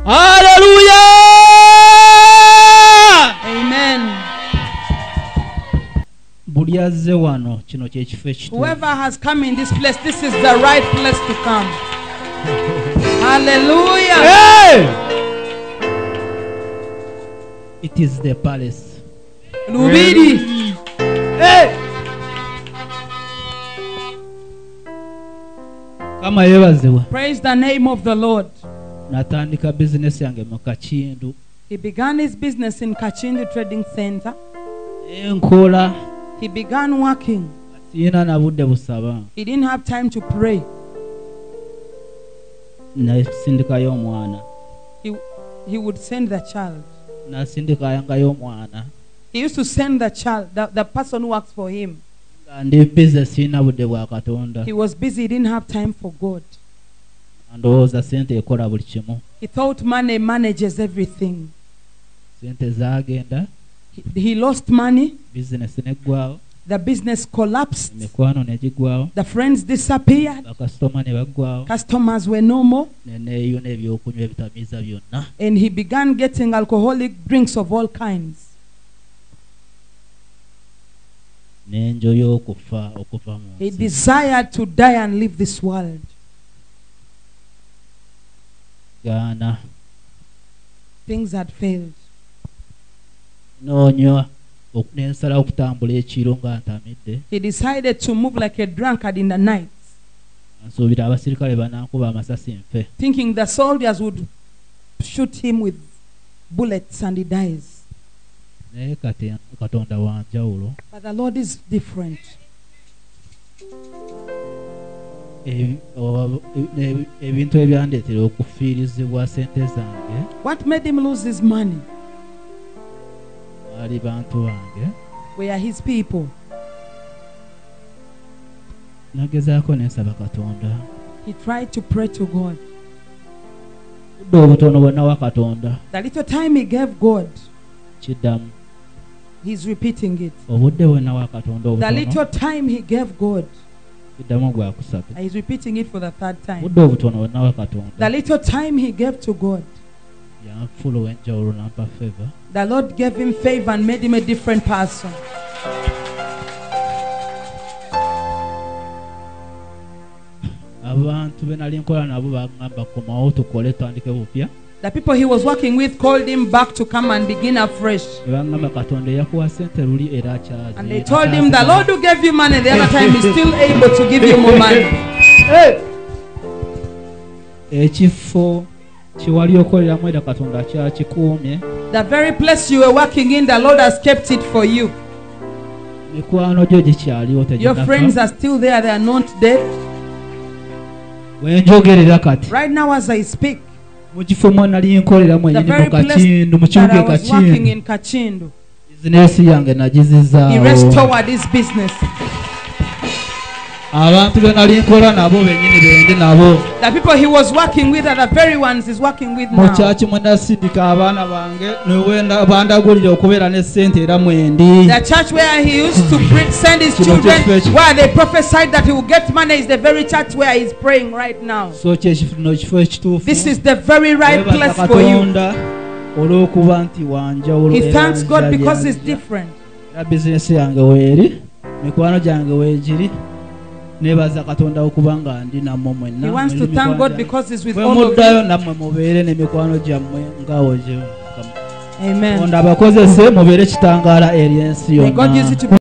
Hallelujah. Amen. Whoever has come in this place, this is the right place to come. Hallelujah. Hey! It is the palace. Lubidi. Hey! Praise the name of the Lord. Natandika business yange mu Kachindu. He began his business in Kachindu Trading Center. Enkola. He began working. Sina na budde busaba. He didn't have time to pray. Nasindika yo mwana. He would send the child. Nasindika yanga yo mwana. He used to send the child, the person who works for him. And the business sina budde bwa Katonda. He was busy, he didn't have time for God. And oza sente ekola buli kimu. He thought money manages everything. Sente zagenda. He lost money. Business negwao. The business collapsed. Mikwano negigwao. The friends disappeared. Customer ne bagwao. Customers were no more. Neneyo nebyokunywa ebitamiza byonna. And he began getting alcoholic drinks of all kinds. Nenjoyo okufa mu. He desired to die and leave this world. Gana. Things had failed. Nonywa okunensala okutambula ekiro nga ntamidde. He decided to move like a drunkard in the night. Nsuubira abasirikale banankuba amasasi nfe. Thinking the soldiers would shoot him with bullets and he dies. Naye Katonda wanjawulo. But the Lord is different. Ebintu ebyandeetera okufiirizibwa sente zange. What made him lose his money? Bali bantu bange. We are his people. Nagezaako nensaba Katonda. He tried to pray to God. Budde obutono bwonna wa Katonda. The little time he gave God, Kiddamu. he's repeating it. Obudde bwonna wa Katonda obutono. The little time he gave God, Kiddamu gwa kusatu. he's repeating it for the third time. Budde obutono bwonna wa Katonda. The little time he gave to God, Yanfula ow'enjawulo n'ampa favor. the Lord gave him favor and made him a different person. Abantu be nali nkola nabo bagamba komawo tukole twandike bupya. The people he was working with called him back to come and begin afresh. Bagamba Katonda yakuwa sente luli era akyazi. And they told him, the Lord who gave you money the other time is still able to give you more money. Ekifo kiwali okoleramu era Katonda kyakikuumye. The very place you were working in, the Lord has kept it for you. Mikwano gyo gikyaliwo teginnafa. Your friends are still there, they are not dead. Wenjogerera kati. Right now as I speak, mu kifo mwe nali nkoleramu the ennyini very mu place Kachindu, mu that I kibuga was working Kachindu. in Kachindu, Bizinesi yange nagizizaawo. he restored his business. Abantu be nali nkola nabo bennyini bende nabo. The people he was working with are the very ones he's working with Mu now. kyaki mwe nasindika abaana bange niwenda bandagulira okubeera ne ssente era mwendi. The church where he used to send his children, where they prophesied that he would get money, is the very church where he's praying right now. So kyekifo ekituufu. This is the very right place for you. Olw'okuba nti wanjawulo. He thanks God because he's different. Era bizinesi yange weeri, mikwano gyange weegiri. Nebaza Katonda okubanga ndi nammwe mwenna. He wants to thank God because he's with all of Muddayo you. nammwe mubeere n'emikwano gyammwe ngaawo gye. Amen. Katonda abakozese mubeere kitangaala eri ensi May God use it yonna. to